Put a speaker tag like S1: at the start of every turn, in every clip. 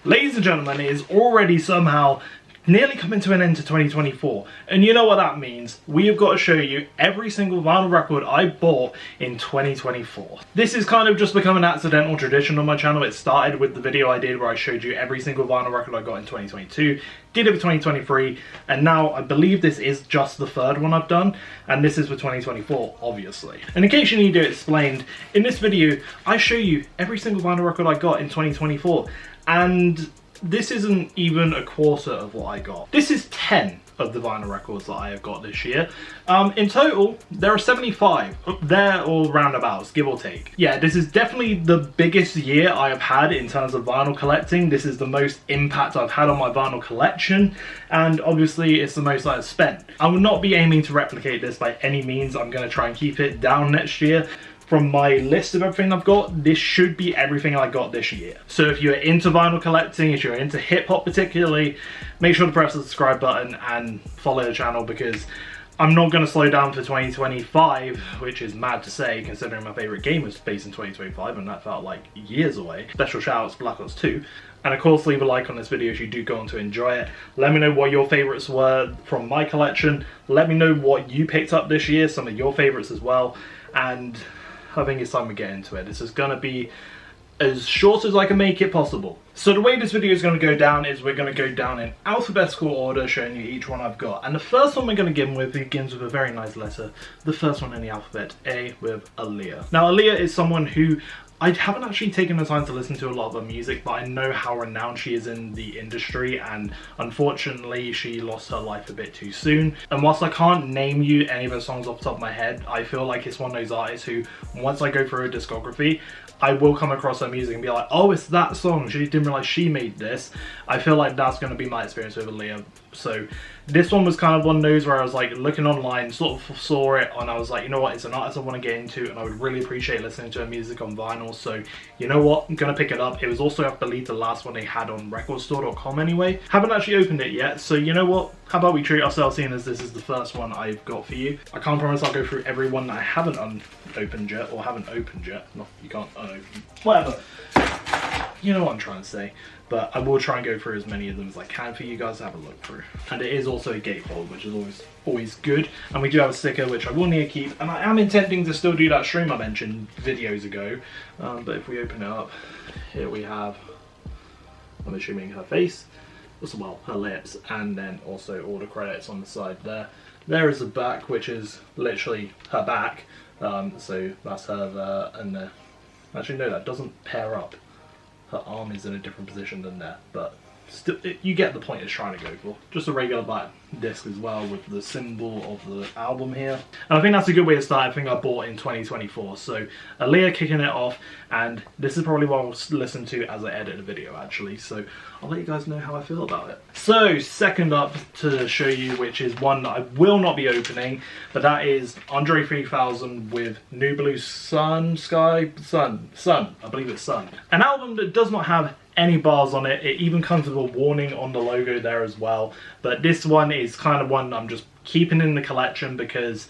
S1: Ladies and gentlemen, it is already somehow nearly coming to an end to 2024, and you know what that means. We have got to show you every single vinyl record I bought in 2024. This is kind of just become an accidental tradition on my channel. It started with the video I did where I showed you every single vinyl record I got in 2022, did it for 2023, and now I believe this is just the third one I've done, and this is for 2024, obviously. And in case you need it explained, in this video I show you every single vinyl record I got in 2024, and this isn't even a quarter of what I got. This is 10 of the vinyl records that I have got this year. In total, there are 75 there, or roundabouts, give or take. Yeah, this is definitely the biggest year I have had in terms of vinyl collecting. This is the most impact I've had on my vinyl collection, and obviously it's the most I've spent. I will not be aiming to replicate this by any means. I'm going to try and keep it down next year. From my list of everything I've got, this should be everything I got this year. So if you're into vinyl collecting, if you're into hip hop particularly, make sure to press the subscribe button and follow the channel, because I'm not going to slow down for 2025, which is mad to say considering my favourite game was based in 2025 and that felt like years away. Special shout outs to Black Ops 2. And of course, leave a like on this video if you do go on to enjoy it. Let me know what your favourites were from my collection. Let me know what you picked up this year, some of your favourites as well. And I think it's time we get into it. This is going to be as short as I can make it possible. So the way this video is going to go down is we're going to go down in alphabetical order, showing you each one I've got. And the first one we're going to begins with a very nice letter. The first one in the alphabet, A, with Alyiha. Now Alyiha is someone who I haven't actually taken the time to listen to a lot of her music, but I know how renowned she is in the industry, and unfortunately she lost her life a bit too soon. And whilst I can't name you any of her songs off the top of my head, I feel like it's one of those artists who, once I go through her discography, I will come across her music and be like, oh, it's that song, she didn't realise she made this. I feel like that's going to be my experience with Alyiha. So this one was kind of one of those where I was like looking online, sort of saw it, and I was like, you know what, it's an artist I want to get into, and I would really appreciate listening to her music on vinyl. So you know what, I'm gonna pick it up. It was also, I believe, the last one they had on recordstore.com anyway. Haven't actually opened it yet, so you know what, how about we treat ourselves, seeing as this is the first one I've got for you. I can't promise I'll go through every one that I haven't unopened yet, or haven't opened yet. No, you can't unopen, whatever. You know what I'm trying to say. But I will try and go through as many of them as I can for you guys to have a look through. And it is also a gatefold, which is always good. And we do have a sticker, which I will need to keep. And I am intending to still do that stream I mentioned videos ago. But if we open it up, here we have, I'm assuming, her face, well, her lips, and then also all the credits on the side there. There is the back, which is literally her back. So that's her there, and actually no, that doesn't pair up. Her arm is in a different position than there, but still, you get the point it's trying to go for. Just a regular black disc as well with the symbol of the album here. And I think that's a good way to start. I think I bought in 2024. So Alyiha kicking it off, and this is probably what I'll listen to as I edit the video actually. So I'll let you guys know how I feel about it. So second up to show you, which is one that I will not be opening, but that is Andre 3000 with New Blue Sun, I believe it's Sun. An album that does not have any bars on it. It even comes with a warning on the logo there as well. But this one is kind of one I'm just keeping in the collection because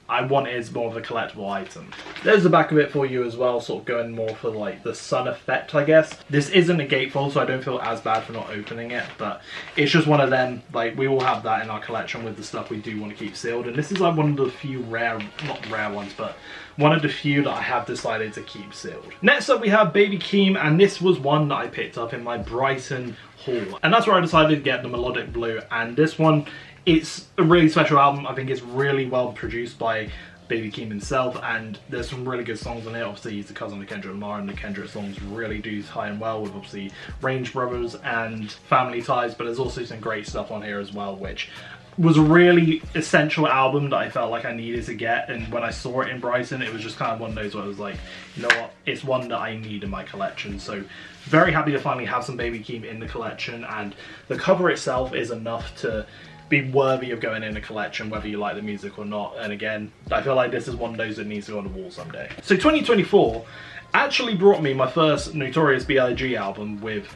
S1: I want it as more of a collectible item. There's the back of it for you as well, sort of going more for like the sun effect, I guess. This isn't a gatefold, so I don't feel as bad for not opening it, but it's just one of them, like we all have that in our collection with the stuff we do want to keep sealed, and this is like one of the few rare, not rare ones, but one of the few that I have decided to keep sealed. Next up we have Baby Keem, and this was one that I picked up in my Brighton haul, and that's where I decided to get the Melodic Blue. And this one, it's a really special album. I think it's really well produced by Baby Keem himself, and there's some really good songs on it. Obviously he's the cousin of Kendrick Lamar, and the Kendrick songs really do tie in well with obviously Range Brothers and Family Ties, but there's also some great stuff on here as well, which was a really essential album that I felt like I needed to get. And when I saw it in Brighton, it was just kind of one of those where I was like, you know what, it's one that I need in my collection. So very happy to finally have some Baby Keem in the collection, and the cover itself is enough to be worthy of going in a collection, whether you like the music or not. And again, I feel like this is one of those that needs to go on the wall someday. So 2024 actually brought me my first Notorious B.I.G. album with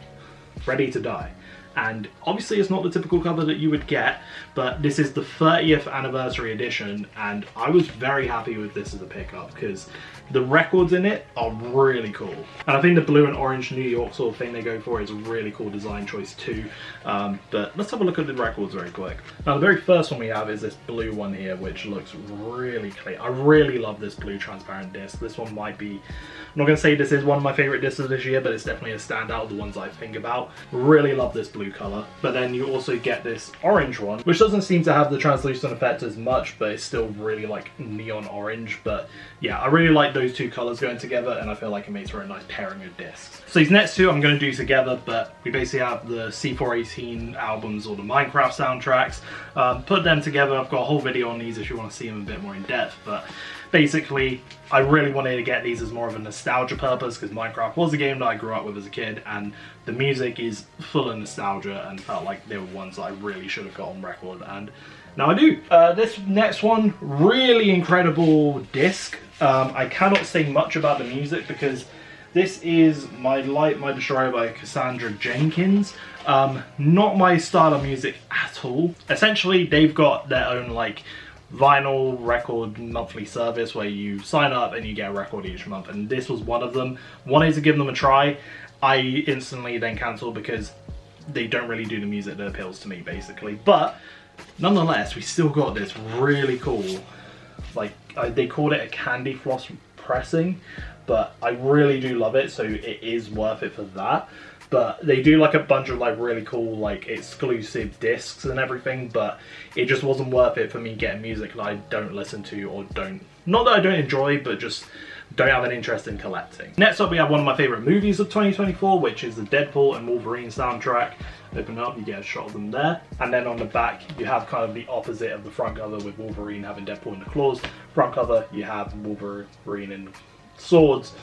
S1: Ready to Die. and obviously it's not the typical cover that you would get, but this is the 30th anniversary edition, and I was very happy with this as a pickup because the records in it are really cool. And I think the blue and orange New York sort of thing they go for is a really cool design choice too. But let's have a look at the records very quick. Now the very first one we have is this blue one here, which looks really clean. I really love this blue transparent disc. This one might be, I'm not going to say this is one of my favorite discs this year, but it's definitely a standout of the ones I think about. Really love this blue color. But then you also get this orange one, which doesn't seem to have the translucent effect as much, but it's still really like neon orange. But yeah, I really like those two colors going together, and I feel like it makes for a nice pairing of discs. So these next two I'm going to do together, but we basically have the C418 albums or the Minecraft soundtracks. Put them together. I've got a whole video on these if you want to see them a bit more in depth, but basically I really wanted to get these as more of a nostalgia purpose because Minecraft was a game that I grew up with as a kid, and the music is full of nostalgia and felt like they were ones that I really should have got on record, and now I do. This next one, really incredible disc. I cannot say much about the music because this is My Light, My Destroyer by Cassandra Jenkins. Not my style of music at all. Essentially, they've got their own like vinyl record monthly service where you sign up and you get a record each month, and this was one of them. Wanted to give them a try. I instantly then cancelled because they don't really do the music that appeals to me basically, but nonetheless we still got this really cool, like they called it a candy floss pressing, but I really do love it, so it is worth it for that. But they do like a bunch of like really cool like exclusive discs and everything, but it just wasn't worth it for me getting music that I don't listen to or don't, not that I don't enjoy, but just don't have an interest in collecting. Next up we have one of my favorite movies of 2024, which is the Deadpool and Wolverine soundtrack. Open it up, you get a shot of them there, and then on the back you have kind of the opposite of the front cover with Wolverine having Deadpool in the claws. Front cover you have Wolverine in the swords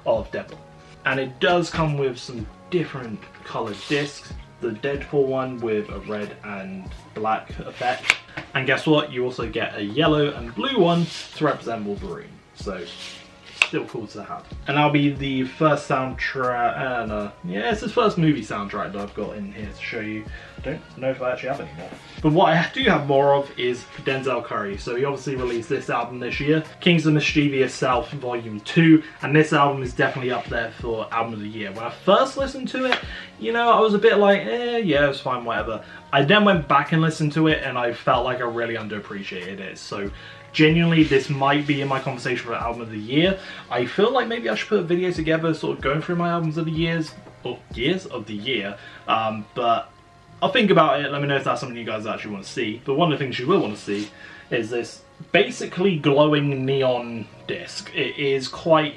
S1: of Deadpool. And it does come with some different coloured discs. The Deadpool one with a red and black effect. And guess what? You also get a yellow and blue one to represent Wolverine. So, still cool to have. And that'll be the first soundtrack, yeah, it's the first movie soundtrack that I've got in here to show you. I don't know if I actually have any more. But what I do have more of is Denzel Curry. So he obviously released this album this year, Kings of Mischievous South Volume 2, and this album is definitely up there for album of the year. When I first listened to it, you know, I was a bit like, yeah, it's fine, whatever. I then went back and listened to it, and I felt like I really underappreciated it. So genuinely, this might be in my conversation for album of the year. I feel like maybe I should put a video together sort of going through my albums of the years, or years of the year, but I'll think about it. Let me know if that's something you guys actually want to see. But one of the things you will want to see is this basically glowing neon disc. It is quite,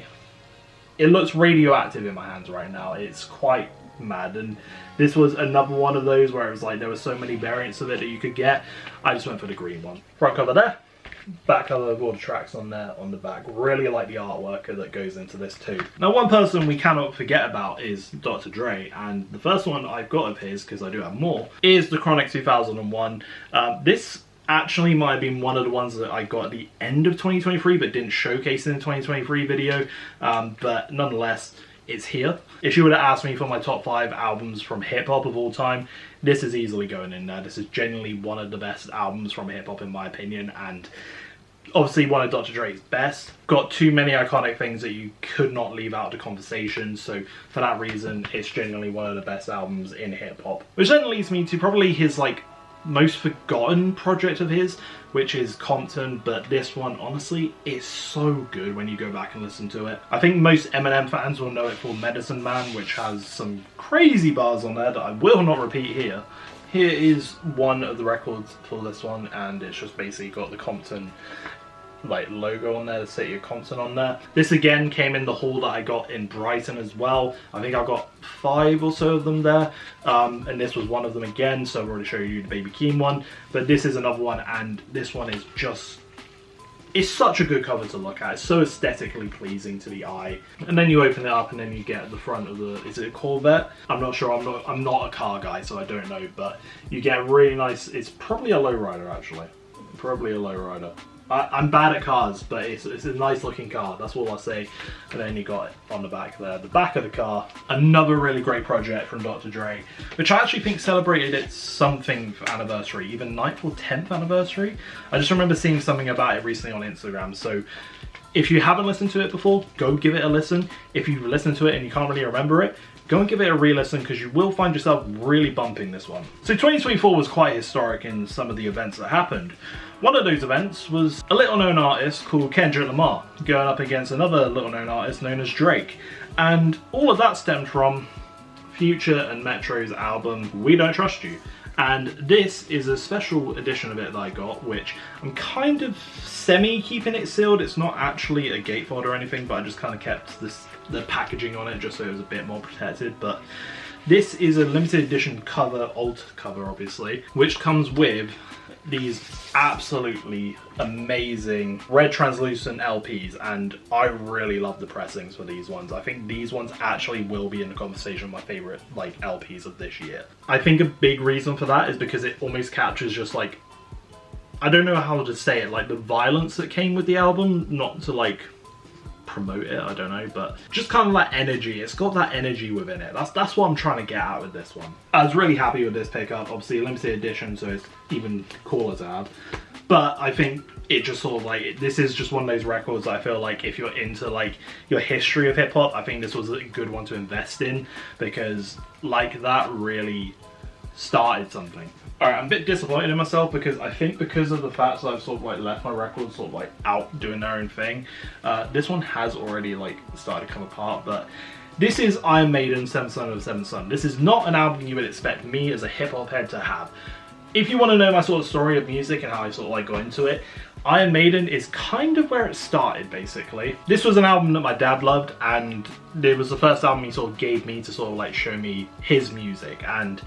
S1: it looks radioactive in my hands right now. It's quite mad, and this was another one of those where it was like there were so many variants of it that you could get. I just went for the green one. Front cover there, back cover of all the tracks on there on the back. Really like the artwork that goes into this too. Now one person we cannot forget about is Dr. Dre, and the first one I've got of his, because I do have more, is the Chronic 2001. This actually might have been one of the ones that I got at the end of 2023 but didn't showcase in the 2023 video, but nonetheless it's here. If you would have asked me for my top 5 albums from hip-hop of all time, this is easily going in there. This is genuinely one of the best albums from hip-hop in my opinion, and obviously one of Dr. Dre's best. Got too many iconic things that you could not leave out of the conversation, so for that reason it's genuinely one of the best albums in hip-hop. Which then leads me to probably his like most forgotten project of his, which is Compton, but this one honestly is so good when you go back and listen to it. I think most Eminem fans will know it for Medicine Man, which has some crazy bars on there that I will not repeat here. Here is one of the records for this one, and it's just basically got the Compton like logo on there, the city of Compton on there. This again came in the haul that I got in Brighton as well. I think I got 5 or so of them there, and this was one of them again, so I've already showed you the Baby Keem one, but this is another one, and this one is just, it's such a good cover to look at. It's so aesthetically pleasing to the eye. And then you open it up and then you get the front of the, is it a Corvette? I'm not sure, I'm not a car guy, so I don't know, but you get a really nice, it's probably a lowrider actually. Probably a lowrider. I'm bad at cars, but it's a nice looking car, that's all I'll say. And then you got it on the back there, the back of the car. Another really great project from Dr. Dre, which I actually think celebrated its something anniversary, either 9th or 10th anniversary. I just remember seeing something about it recently on Instagram. So if you haven't listened to it before, go give it a listen. If you've listened to it and you can't really remember it, go and give it a re-listen, because you will find yourself really bumping this one. So 2024 was quite historic in some of the events that happened. One of those events was a little known artist called Kendrick Lamar going up against another little known artist known as Drake. And all of that stemmed from Future and Metro's album We Don't Trust You. And this is a special edition of it that I got, which I'm kind of semi-keeping it sealed. It's not actually a gatefold or anything, but I just kind of kept the packaging on it just so it was a bit more protected. But this is a limited edition cover, alt cover obviously, which comes with these absolutely amazing red translucent LPs, and I really love the pressings for these ones. I think these ones actually will be in the conversation of my favorite like LPs of this year. I think a big reason for that is because it almost captures just like, I don't know how to say it, like the violence that came with the album, not to like promote it, I don't know, but just kind of that energy. It's got that energy within it. That's what I'm trying to get out with this one. I was really happy with this pickup. Obviously a limited edition, so it's even cooler to have. But I think it just sort of like, this is just one of those records that I feel like if you're into like your history of hip hop, I think this was a good one to invest in, because like that really started something. Alright, I'm a bit disappointed in myself because I think because of the fact that I've sort of like left my records sort of like out doing their own thing, this one has already like started to come apart. But this is Iron Maiden, Seventh Son of the Seventh Son. This is not an album you would expect me as a hip hop head to have. If you want to know my sort of story of music and how I sort of like got into it, Iron Maiden is kind of where it started basically. This was an album that my dad loved, and it was the first album he sort of gave me to sort of like show me his music, and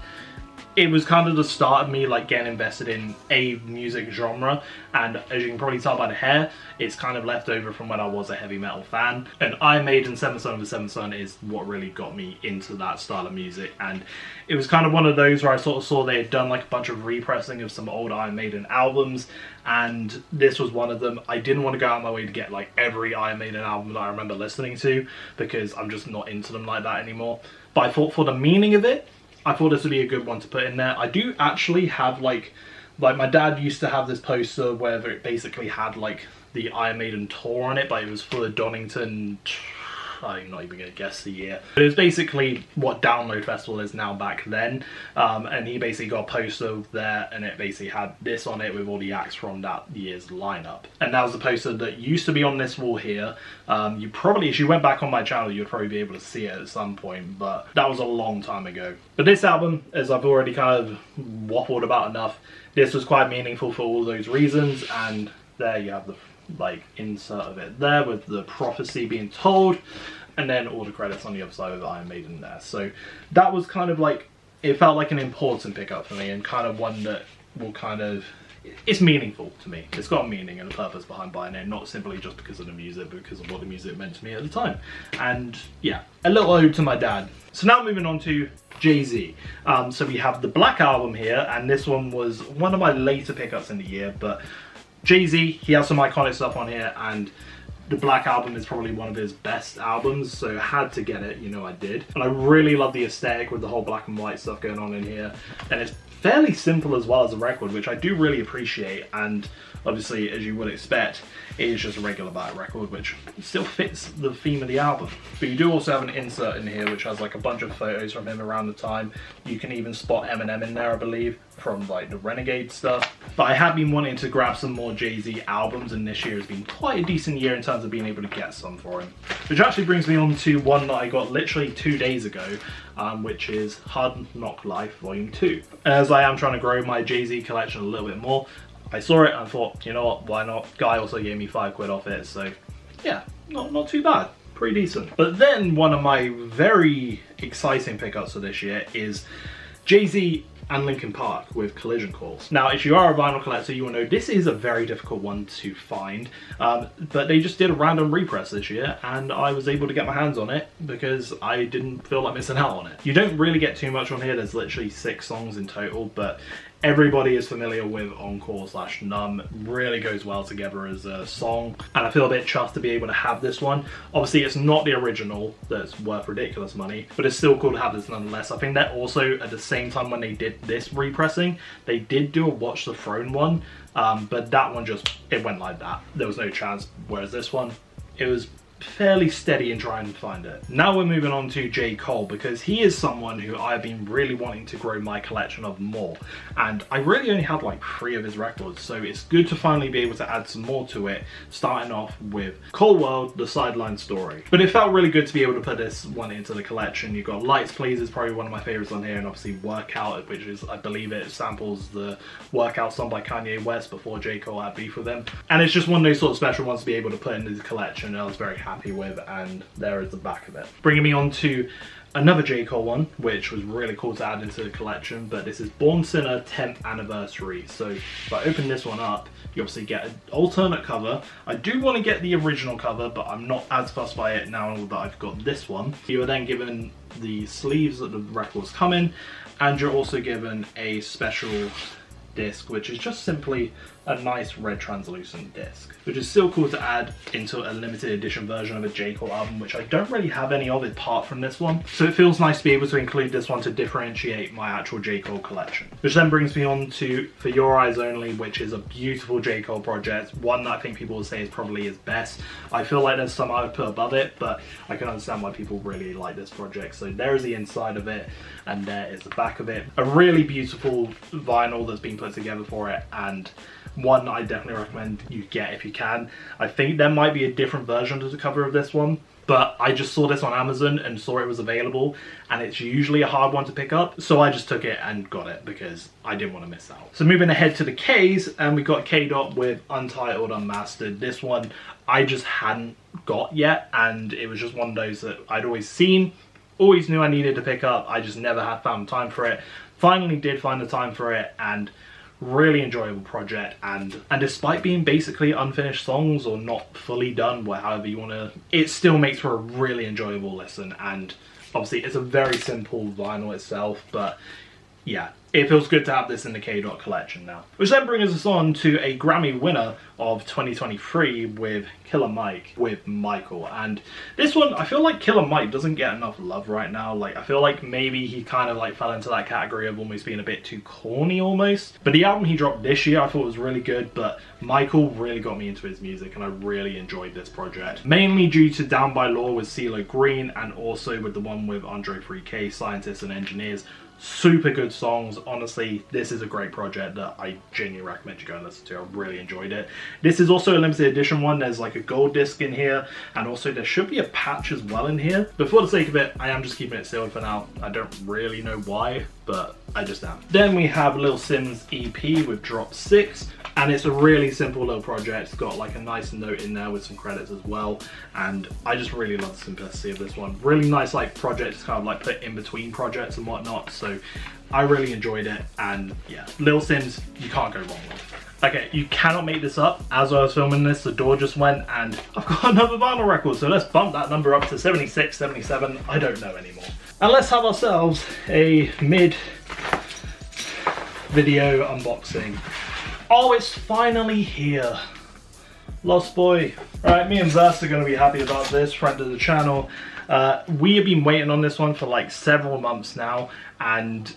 S1: it was kind of the start of me like getting invested in a music genre. And as you can probably tell by the hair, it's kind of left over from when I was a heavy metal fan. And Iron Maiden, Seventh Son of the Seventh Son is what really got me into that style of music. And it was kind of one of those where I sort of saw they had done like a bunch of repressing of some old Iron Maiden albums, and this was one of them. I didn't want to go out of my way to get like every Iron Maiden album that I remember listening to, because I'm just not into them like that anymore. But I thought for the meaning of it, I thought this would be a good one to put in there. I do actually have like my dad used to have this poster where it basically had like the Iron Maiden tour on it, but it was for the Donington, I'm not even going to guess the year. But it was basically what Download Festival is now back then. And he basically got a poster there, and it basically had this on it with all the acts from that year's lineup. And that was the poster that used to be on this wall here. You probably, if you went back on my channel, you'd probably be able to see it at some point, but that was a long time ago. But this album, as I've already kind of waffled about enough, this was quite meaningful for all those reasons. And there you have the like insert of it there with the prophecy being told, and then all the credits on the other side with Iron Maiden there. So that was kind of like, it felt like an important pickup for me, and kind of one that will kind of, it's meaningful to me. It's got a meaning and a purpose behind buying it, not simply just because of the music, but because of what the music meant to me at the time. And yeah, a little ode to my dad. So now moving on to Jay-Z. So we have the Black Album here, and this one was one of my later pickups in the year, but Jay-Z, he has some iconic stuff on here, and the Black Album is probably one of his best albums, so I had to get it, you know I did. And I really love the aesthetic with the whole black and white stuff going on in here, and it's fairly simple as well as a record, which I do really appreciate. And obviously, as you would expect, it is just a regular black record, which still fits the theme of the album. But you do also have an insert in here which has like a bunch of photos from him around the time. You can even spot Eminem in there, I believe, from like the Renegade stuff. But I have been wanting to grab some more Jay-Z albums, and this year has been quite a decent year in terms of being able to get some for him. Which actually brings me on to one that I got literally 2 days ago, which is Hard Knock Life Volume 2. As I am trying to grow my Jay-Z collection a little bit more, I saw it and I thought, you know what, why not? Guy also gave me £5 off it, so yeah, not too bad. Pretty decent. But then one of my very exciting pickups for this year is Jay-Z and Linkin Park with Collision Course. Now, if you are a vinyl collector, you will know this is a very difficult one to find, but they just did a random repress this year, and I was able to get my hands on it because I didn't feel like missing out on it. You don't really get too much on here. There's literally 6 songs in total, but everybody is familiar with Encore/Numb. Really goes well together as a song, and I feel a bit chuffed to be able to have this one. Obviously it's not the original that's worth ridiculous money, but it's still cool to have this nonetheless. I think that also at the same time when they did this repressing, they did do a Watch the Throne one, but that one just, it went like that. There was no chance, whereas this one, it was fairly steady in trying to find it. Now we're moving on to J. Cole, because he is someone who I've been really wanting to grow my collection of more, and I really only had like 3 of his records, so it's good to finally be able to add some more to it, starting off with Cole World, The Sideline Story. But it felt really good to be able to put this one into the collection. You've got Lights Please is probably one of my favorites on here, and obviously Workout, which is, I believe it samples the Workout song by Kanye West before J. Cole had beef with him, and it's just one of those sort of special ones to be able to put into the collection, and I was very happy with, and there is the back of it. Bringing me on to another J. Cole one, which was really cool to add into the collection, but this is Born Sinner 10th Anniversary. So if I open this one up, you obviously get an alternate cover. I do want to get the original cover, but I'm not as fussed by it now that I've got this one. You are then given the sleeves that the records come in, and you're also given a special disc, which is just simply a nice red translucent disc, which is still cool to add into a limited edition version of a J. Cole album, which I don't really have any of apart from this one. So it feels nice to be able to include this one to differentiate my actual J. Cole collection. Which then brings me on to For Your Eyes Only, which is a beautiful J. Cole project, one that I think people will say is probably his best. I feel like there's some I would put above it, but I can understand why people really like this project. So there is the inside of it, and there is the back of it. A really beautiful vinyl that's been put together for it, and one I definitely recommend you get if you can. I think there might be a different version of the cover of this one, but I just saw this on Amazon and saw it was available, and it's usually a hard one to pick up, so I just took it and got it because I didn't want to miss out. So moving ahead to the K's, and we got K Dot with Untitled Unmastered. This one I just hadn't got yet, and it was just one of those that I'd always seen, always knew I needed to pick up. I just never had found time for it. Finally did find the time for it, and really enjoyable project, and despite being basically unfinished songs or not fully done, however you want to, it still makes for a really enjoyable listen. And obviously it's a very simple vinyl itself, but yeah, it feels good to have this in the K Dot collection now. Which then brings us on to a Grammy winner of 2023 with Killer Mike with Michael. And this one, I feel like Killer Mike doesn't get enough love right now. Like, I feel like maybe he kind of like fell into that category of almost being a bit too corny almost. But the album he dropped this year I thought was really good, but Michael really got me into his music, and I really enjoyed this project. Mainly due to Down by Law with CeeLo Green, and also with the one with Andre 3K, Scientists and Engineers. Super good songs. Honestly, this is a great project that I genuinely recommend you go and listen to. I really enjoyed it. This is also a limited edition one. There's like a gold disc in here, and also there should be a patch as well in here. But for the sake of it, I am just keeping it sealed for now. I don't really know why, but I just am. Then we have Lil Simz EP with Drop 6, and it's a really simple little project. It's got like a nice note in there with some credits as well, and I just really love the simplicity of this one. Really nice like project to kind of like put in between projects and whatnot, so I really enjoyed it. And yeah, Lil Simz, you can't go wrong with. Okay, you cannot make this up. As I was filming this, the door just went, and I've got another vinyl record, so let's bump that number up to 76, 77, I don't know anymore. And let's have ourselves a mid-video unboxing. Oh, it's finally here. Lost Boy. Alright, me and Vert are going to be happy about this, friend of the channel. We have been waiting on this one for like several months now, and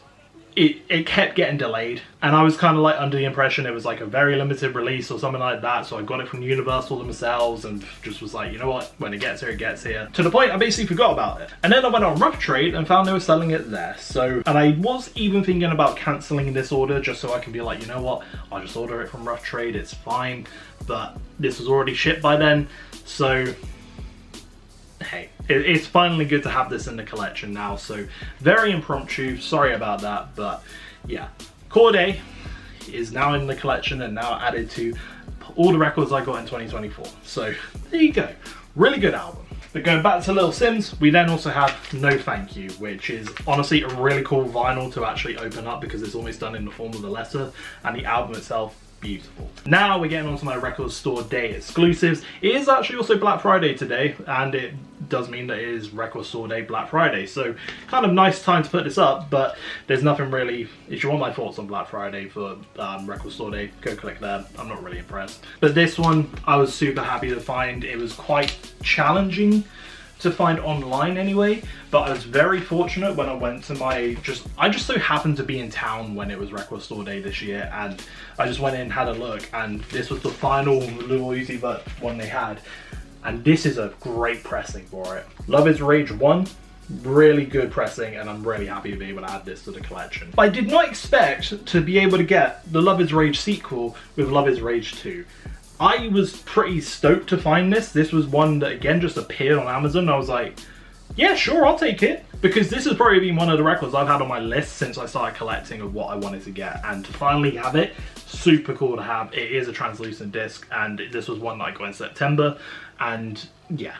S1: it kept getting delayed, and I was kind of like under the impression it was like a very limited release or something like that, so I got it from Universal themselves and just was like, you know what, when it gets here, it gets here. To the point I basically forgot about it. And then I went on Rough Trade and found they were selling it there. So, and I was even thinking about cancelling this order just so I can be like, you know what, I'll just order it from Rough Trade, it's fine. But this was already shipped by then, so hey, it's finally good to have this in the collection now. So very impromptu, sorry about that, but yeah, Corday is now in the collection and now added to all the records I got in 2024. So there you go, really good album. But going back to Lil Simz, we then also have No Thank You, which is honestly a really cool vinyl to actually open up because it's almost done in the form of a letter, and the album itself beautiful. Now we're getting on to my record store day exclusives. It is actually also Black Friday today, and it does mean that it is record store day Black Friday, so kind of nice time to put this up. But there's nothing really, if you want my thoughts on Black Friday for record store day, go click there. I'm not really impressed, but this one I was super happy to find. It was quite challenging to find online anyway, but I was very fortunate when I went to I just so happened to be in town when it was record store day this year, and I just went in, had a look, and this was the final Lil Uzi Vert one they had, and this is a great pressing for it. Love Is Rage 1, really good pressing, and I'm really happy to be able to add this to the collection. I did not expect to be able to get the Love Is Rage sequel with Love Is Rage 2. I was pretty stoked to find this. This was one that again just appeared on Amazon. I was like, yeah, sure, I'll take it. Because this has probably been one of the records I've had on my list since I started collecting of what I wanted to get. And to finally have it, super cool to have. It is a translucent disc, and this was one that I got in September. And yeah,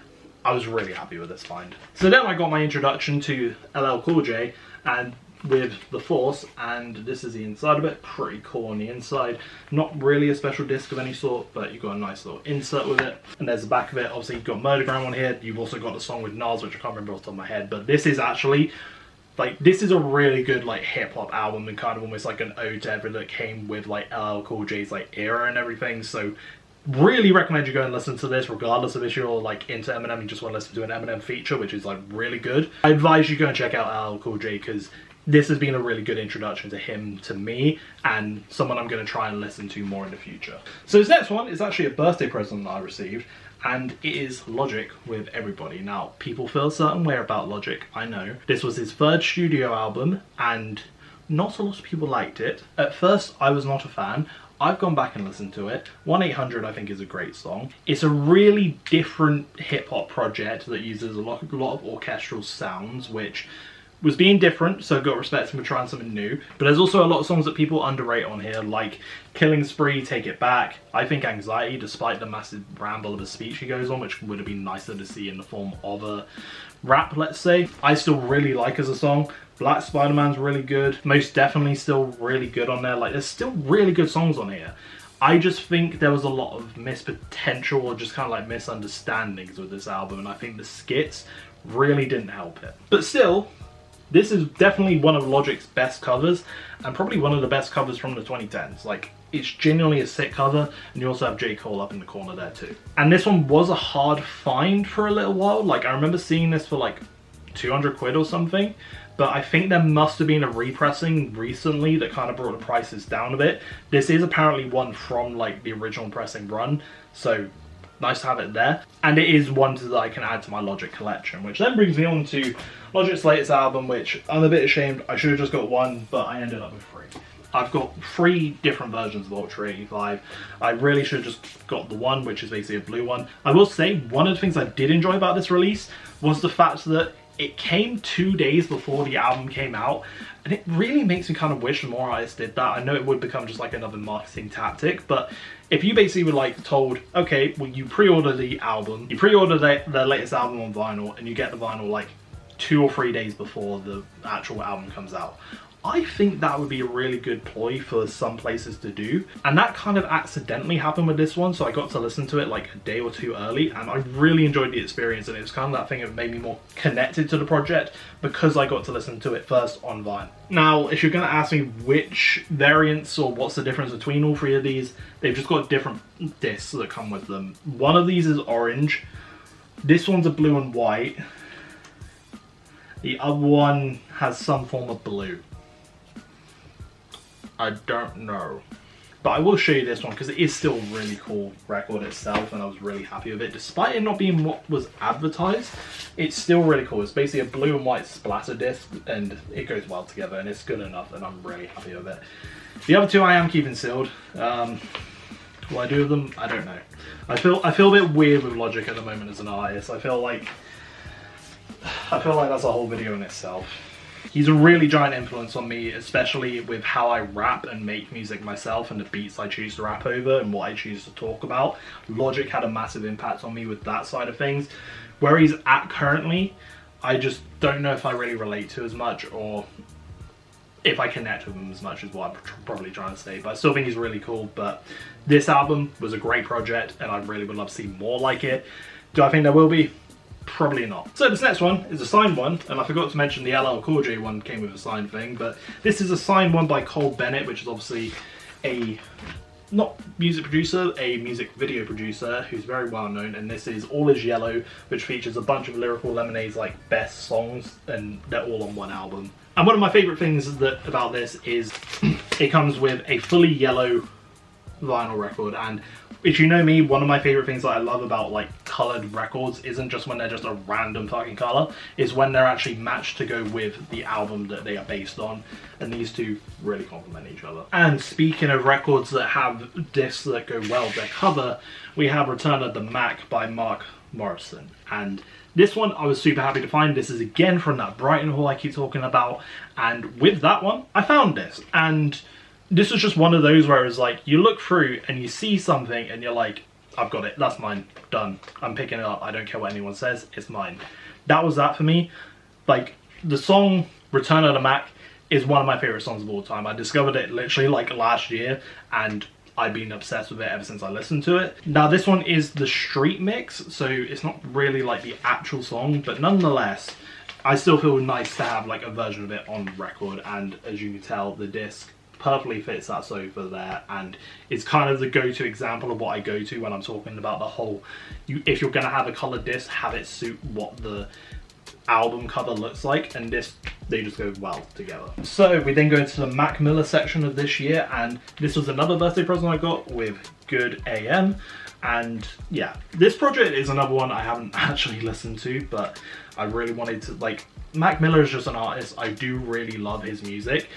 S1: I was really happy with this find. So then I got my introduction to LL Cool J, and with the Force, and this is the inside of it. Pretty cool on the inside. Not really a special disc of any sort, but you've got a nice little insert with it. And there's the back of it. Obviously you've got Murdergram on here. You've also got the song with Nas, which I can't remember off the top of my head, but this is actually like, this is a really good like hip hop album, and kind of almost like an ode to everything that came with like LL Cool J's like era and everything. So really recommend you go and listen to this, regardless of if you're like into Eminem and just want to listen to an Eminem feature, which is like really good. I advise you go and check out LL Cool J, because this has been a really good introduction to him to me, and someone I'm going to try and listen to more in the future. So this next one is actually a birthday present that I received, and it is Logic with Everybody. Now, people feel a certain way about Logic, I know. This was his third studio album, and not a lot of people liked it. At first, I was not a fan. I've gone back and listened to it. 1-800 I think is a great song. It's a really different hip-hop project that uses a lot of orchestral sounds, which was being different, so got respect for trying something new. But there's also a lot of songs that people underrate on here, like Killing Spree, Take It Back. I think Anxiety, despite the massive ramble of a speech he goes on, which would have been nicer to see in the form of a rap, let's say, I still really like as a song. Black Spider-Man's really good. Most Definitely still really good on there. Like, there's still really good songs on here. I just think there was a lot of missed potential, or just kind of like misunderstandings with this album, and I think the skits really didn't help it. But still, this is definitely one of Logic's best covers, and probably one of the best covers from the 2010s. Like, it's genuinely a sick cover, and you also have J. Cole up in the corner there too. And this one was a hard find for a little while. Like, I remember seeing this for like 200 quid or something, but I think there must have been a repressing recently that kind of brought the prices down a bit. This is apparently one from like the original pressing run, so nice to have it there. And it is one that I can add to my Logic collection, which then brings me on to Logic's latest album, which I'm a bit ashamed. I should have just got one, but I ended up with 3. I've got 3 different versions of Ultra 85. I really should have just got the one, which is basically a blue one. I will say, one of the things I did enjoy about this release was the fact that it came 2 days before the album came out, and it really makes me kind of wish more artists did that. I know it would become just like another marketing tactic, but if you basically were like told, okay, well, you pre-order the album, you pre-order their latest album on vinyl, and you get the vinyl like 2 or 3 days before the actual album comes out, I think that would be a really good ploy for some places to do. And that kind of accidentally happened with this one, so I got to listen to it like a day or 2 early, and I really enjoyed the experience, and it was kind of that thing that made me more connected to the project because I got to listen to it first on vinyl. Now, if you're going to ask me which variants or what's the difference between all 3 of these, they've just got different discs that come with them. One of these is orange, this one's a blue and white, the other one has some form of blue. I don't know. But I will show you this one because it is still a really cool record itself, and I was really happy with it. Despite it not being what was advertised, it's still really cool. It's basically a blue and white splatter disc, and it goes well together, and it's good enough, and I'm really happy with it. The other 2 I am keeping sealed. What I do with them, I don't know. I feel a bit weird with Logic at the moment as an artist. I feel like that's a whole video in itself. He's a really giant influence on me, especially with how I rap and make music myself and the beats I choose to rap over and what I choose to talk about. Logic had a massive impact on me with that side of things. Where he's at currently, I just don't know if I really relate to as much, or if I connect with him as much as what I'm probably trying to say. But I still think he's really cool. But this album was a great project, and I really would love to see more like it. Do I think there will be? Probably not. So this next one is a signed one, and I forgot to mention the LL Cool J one came with a signed thing, but this is a signed one by Cole Bennett, which is obviously a, not music producer, a music video producer who's very well known, and this is All Is Yellow, which features a bunch of Lyrical Lemonade's like best songs, and they're all on one album. And one of my favourite things about this is it comes with a fully yellow vinyl record, and if you know me, one of my favorite things that I love about like colored records isn't just when they're just a random fucking color, is when they're actually matched to go with the album that they are based on, and these two really complement each other. And speaking of records that have discs that go well with their cover, we have Return of the Mac by Morrisons, and this one I was super happy to find. This is again from that Brighton haul I keep talking about, and with that one I found this, and this was just one of those where it's like, you look through and you see something and you're like, I've got it, that's mine, done. I'm picking it up, I don't care what anyone says, it's mine. That was that for me. Like, the song Return of the Mac is one of my favorite songs of all time. I discovered it literally like last year, and I've been obsessed with it ever since I listened to it. Now this one is the street mix, so it's not really like the actual song, but nonetheless, I still feel nice to have like a version of it on record, and as you can tell, the disc perfectly fits that sofa there, and it's kind of the go-to example of what I go to when I'm talking about the whole, if you're going to have a colored disc, have it suit what the album cover looks like, and this, they just go well together. So we then go into the Mac Miller section of this year, and this was another birthday present I got with Good AM, and yeah, this project is another one I haven't actually listened to, but I really wanted to, like, Mac Miller is just an artist, I do really love his music,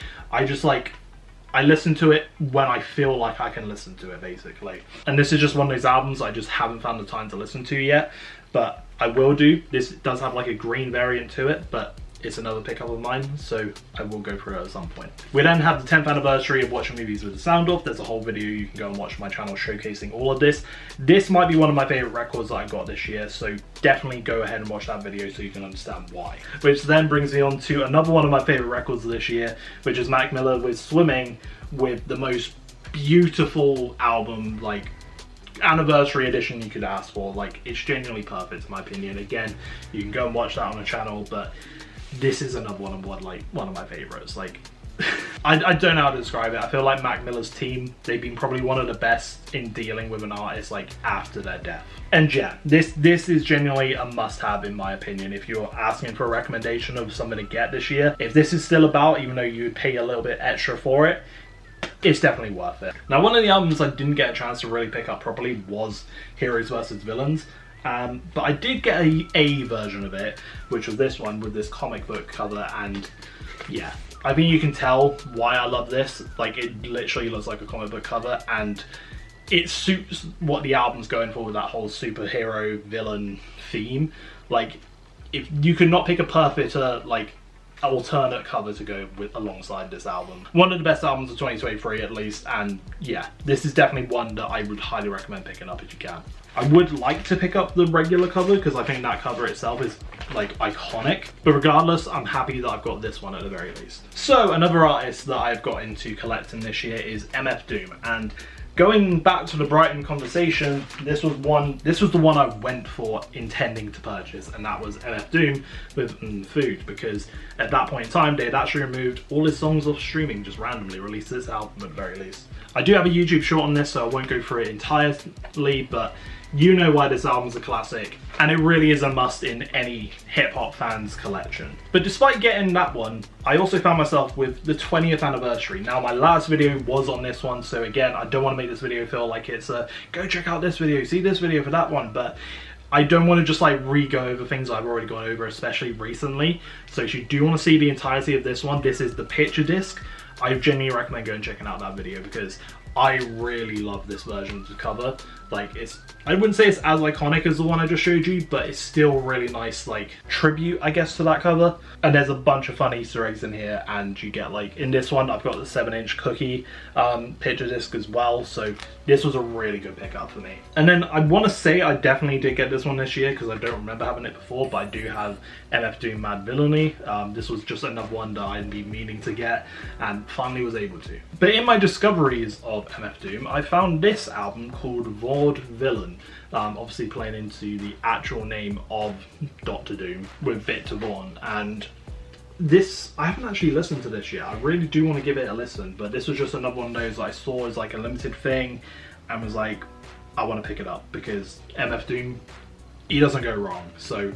S1: I listen to it when I feel like I can listen to it, basically. And this is just one of those albums I just haven't found the time to listen to yet, but I will do. This does have like a green variant to it, but it's another pickup of mine, so I will go through it at some point. We then have the 10th anniversary of watching movies with the sound off. There's a whole video you can go and watch on my channel showcasing all of this. This might be one of my favorite records that I got this year, so definitely go ahead and watch that video so you can understand why. Which then brings me on to another one of my favorite records this year, which is Mac Miller with Swimming, with the most beautiful album, like, anniversary edition you could ask for. Like, it's genuinely perfect in my opinion. Again, you can go and watch that on the channel, but this is another one of my favorites. Like, I don't know how to describe it. I feel like Mac Miller's team, they've been probably one of the best in dealing with an artist like after their death. And yeah, this is genuinely a must-have in my opinion. If you're asking for a recommendation of something to get this year, if this is still about, even though you would pay a little bit extra for it, it's definitely worth it. Now, one of the albums I didn't get a chance to really pick up properly was Heroes vs. Villains. But I did get a version of it, which was this one with this comic book cover, and yeah, I think you can tell why I love this. Like, it literally looks like a comic book cover, and it suits what the album's going for with that whole superhero villain theme. Like, if you could not pick a perfecter, like, alternate cover to go with alongside this album. One of the best albums of 2023 at least, and yeah, this is definitely one that I would highly recommend picking up if you can. I would like to pick up the regular cover because I think that cover itself is like iconic, but regardless, I'm happy that I've got this one at the very least. So another artist that I've got into collecting this year is MF Doom, and going back to the Brighton conversation, this was the one I went for intending to purchase, and that was MF Doom with Food, because at that point in time they had actually removed all his songs off streaming, just randomly released this album at the very least. I do have a YouTube short on this, so I won't go through it entirely, but you know why this album's a classic, and it really is a must in any hip-hop fan's collection. But despite getting that one, I also found myself with the 20th anniversary. Now, my last video was on this one, so again, I don't want to make this video feel like it's a go check out this video, see this video for that one, but I don't want to just like re-go over things I've already gone over, especially recently. So if you do want to see the entirety of this one, this is the picture disc. I genuinely recommend going and checking out that video because I really love this version of the cover. Like, I wouldn't say it's as iconic as the one I just showed you, but it's still really nice, like, tribute, I guess, to that cover. And there's a bunch of fun Easter eggs in here, and you get, like, in this one, I've got the 7-inch cookie picture disc as well, so this was a really good pickup for me. And then I want to say I definitely did get this one this year, because I don't remember having it before, but I do have MF Doom Mad Villainy. This was just another one that I'd been meaning to get, and finally was able to. But in my discoveries of MF Doom, I found this album called Vaudevillain. Obviously playing into the actual name of Dr. Doom with Victor Vaughn, and this, I haven't actually listened to this yet. I really do want to give it a listen, but this was just another one of those I saw as like a limited thing and was like, I want to pick it up because MF Doom, he doesn't go wrong. So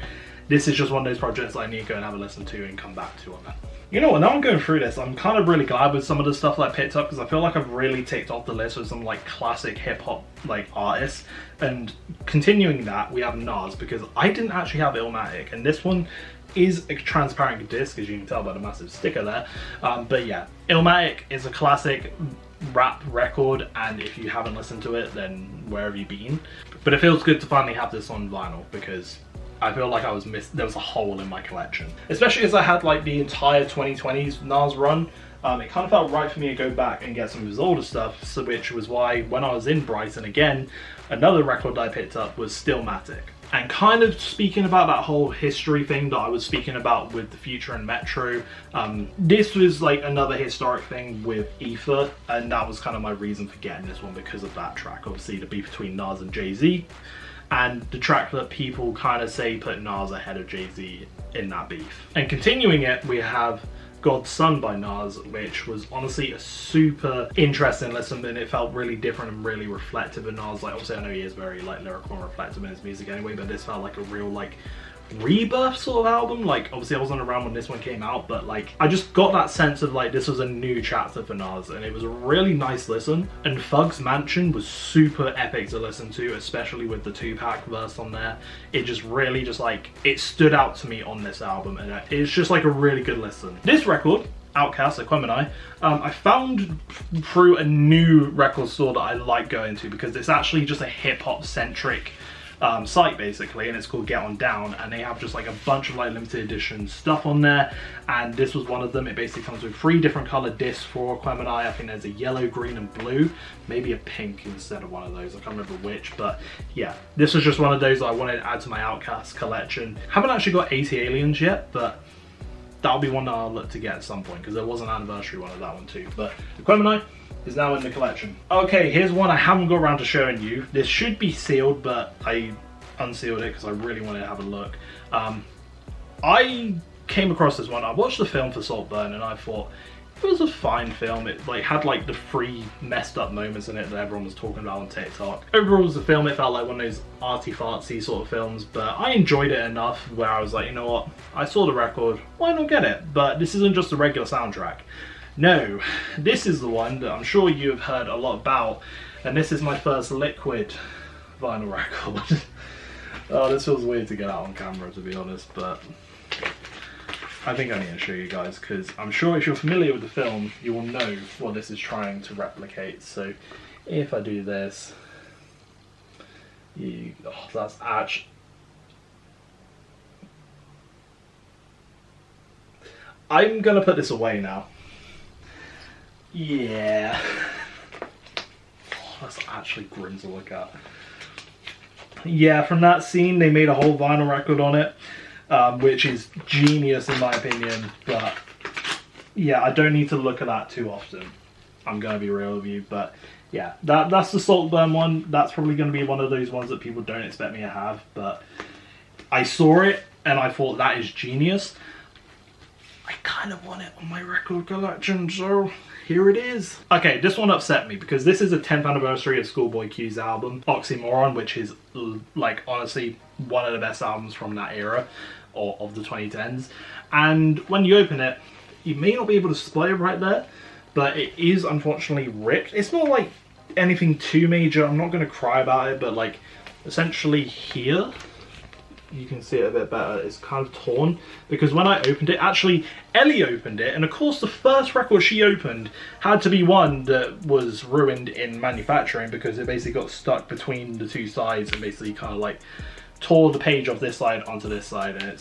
S1: this is just one of those projects I need to go and have a listen to and come back to on that. You know what, now I'm going through this, I'm kind of really glad with some of the stuff that I picked up, because I feel like I've really ticked off the list with some like classic hip hop like artists. And continuing that, we have NAS, because I didn't actually have Illmatic, and this one is a transparent disc, as you can tell by the massive sticker there. But yeah, Illmatic is a classic rap record, and if you haven't listened to it, then where have you been? But it feels good to finally have this on vinyl, because I feel like there was a hole in my collection. Especially as I had like the entire 2020s NAS run. It kind of felt right for me to go back and get some of his older stuff, so which was why when I was in Brighton again, another record I picked up was Stillmatic. And kind of speaking about that whole history thing that I was speaking about with The Future and Metro, this was like another historic thing with Ether, and that was kind of my reason for getting this one, because of that track. Obviously the beef between Nas and Jay-Z, and the track that people kind of say put Nas ahead of Jay-Z in that beef. And continuing it, we have God's Son by Nas, which was honestly a super interesting listen, and it felt really different and really reflective of Nas. Like, obviously I know he is very like lyrical and reflective in his music anyway, but this felt like a real like rebirth sort of album. Like, obviously I wasn't around when this one came out, but like I just got that sense of like this was a new chapter for Nas, and it was a really nice listen. And Thug's Mansion was super epic to listen to, especially with the Tupac verse on there. It just really just like, it stood out to me on this album, and it's just like a really good listen. This record, Outcast, Aquemini, I found through a new record store that I like going to, because it's actually just a hip-hop centric site basically, and it's called Get On Down, and they have just like a bunch of like limited edition stuff on there, and this was one of them. It basically comes with 3 different colored discs for Aquemini. I think there's a yellow, green and blue, maybe a pink instead of one of those, I can't remember which, but yeah, this was just one of those that I wanted to add to my Outcast collection. Haven't actually got 80 Aliens yet, but that'll be one that I'll look to get at some point, because there was an anniversary one of that one too. But Aquemini is now in the collection. Okay, here's one I haven't got around to showing you. This should be sealed, but I unsealed it because I really wanted to have a look. I came across this one. I watched the film for Saltburn, and I thought it was a fine film. It like had like the 3 messed up moments in it that everyone was talking about on TikTok. Overall, as a film, it felt like one of those arty-fartsy sort of films, but I enjoyed it enough where I was like, you know what, I saw the record, why not get it? But this isn't just a regular soundtrack. No, this is the one that I'm sure you have heard a lot about, and this is my first Liquid vinyl record. Oh, this feels weird to get out on camera, to be honest, but I think I need to show you guys, because I'm sure if you're familiar with the film, you will know what this is trying to replicate. So if I do this, that's actually... I'm gonna put this away now. Yeah. Oh, that's actually grim to look at. Yeah, from that scene, they made a whole vinyl record on it, which is genius in my opinion. But yeah, I don't need to look at that too often. I'm gonna be real with you, but yeah, that's the Saltburn one. That's probably gonna be one of those ones that people don't expect me to have, but I saw it and I thought that is genius. I kind of want it on my record collection, so here it is. Okay, this one upset me because this is the 10th anniversary of Schoolboy Q's album, Oxymoron, which is like honestly one of the best albums from that era, or of the 2010s. And when you open it, you may not be able to display it right there, but it is unfortunately ripped. It's not like anything too major, I'm not going to cry about it, but like essentially here, you can see it a bit better, it's kind of torn because when I opened it, actually Ellie opened it, and of course the first record she opened had to be one that was ruined in manufacturing because it basically got stuck between the two sides and basically kind of like tore the page off this side onto this side, and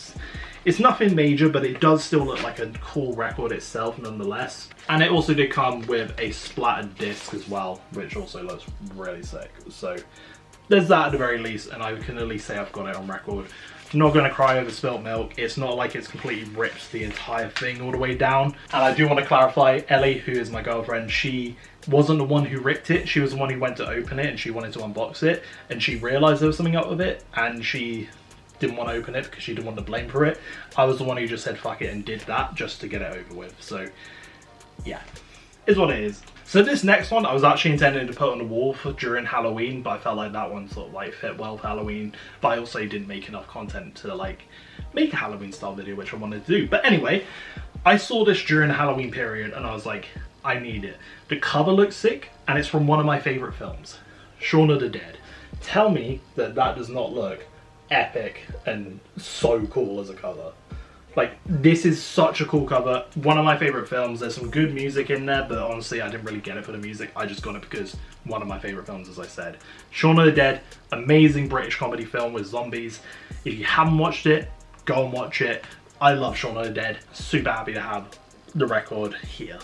S1: it's nothing major, but it does still look like a cool record itself nonetheless. And it also did come with a splattered disc as well, which also looks really sick. So there's that at the very least, and I can at least say I've got it on record. I'm not going to cry over spilt milk. It's not like it's completely ripped the entire thing all the way down. And I do want to clarify, Ellie, who is my girlfriend, she wasn't the one who ripped it. She was the one who went to open it and she wanted to unbox it, and she realized there was something up with it and she didn't want to open it because she didn't want the blame for it. I was the one who just said fuck it and did that just to get it over with. So yeah, is what it is. So this next one I was actually intending to put on the wall for during Halloween, but I felt like that one sort of like fit well for Halloween, but I also didn't make enough content to like make a Halloween style video, which I wanted to do. But anyway, I saw this during the Halloween period and I was like, I need it. The cover looks sick and it's from one of my favorite films, Shaun of the Dead. Tell me that that does not look epic and so cool as a cover. Like, this is such a cool cover. One of my favorite films. There's some good music in there, but honestly I didn't really get it for the music. I just got it because one of my favorite films, as I said. Shaun of the Dead, amazing British comedy film with zombies. If you haven't watched it, go and watch it. I love Shaun of the Dead. Super happy to have the record here.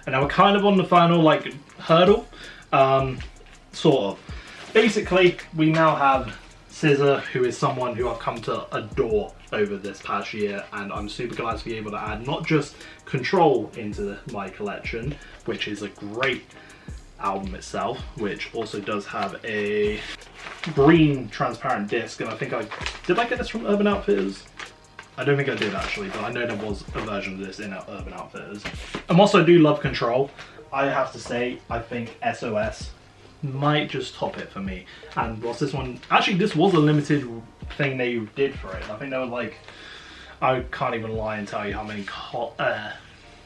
S1: And now we're kind of on the final like hurdle, sort of. Basically, we now have SZA, who is someone who I've come to adore over this past year, and I'm super glad to be able to add not just Control into my collection, which is a great album itself, which also does have a green transparent disc, and I think did I get this from Urban Outfitters? I don't think I did actually, but I know there was a version of this in Urban Outfitters. And whilst I do love Control, I have to say I think SOS might just top it for me. And whilst this one, actually this was a limited thing they did for it. I think there were like, I can't even lie and tell you how many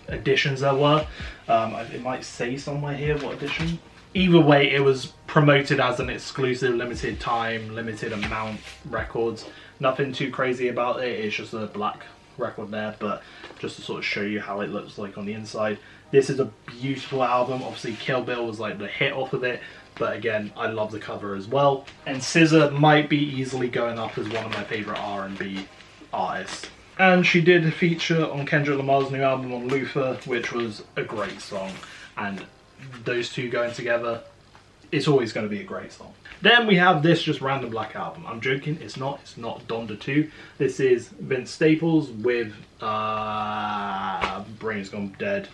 S1: editions there were. It might say somewhere here what edition. Either way, it was promoted as an exclusive limited time, limited amount records. Nothing too crazy about it, it's just a black record there, but just to sort of show you how it looks like on the inside. This is a beautiful album. Obviously Kill Bill was like the hit off of it, but again, I love the cover as well. And SZA might be easily going up as one of my favourite R&B artists. And she did feature on Kendrick Lamar's new album on Luther, which was a great song. And those two going together, it's always going to be a great song. Then we have this just random black album. I'm joking, it's not Donda 2. This is Vince Staples with, brain's gone dead.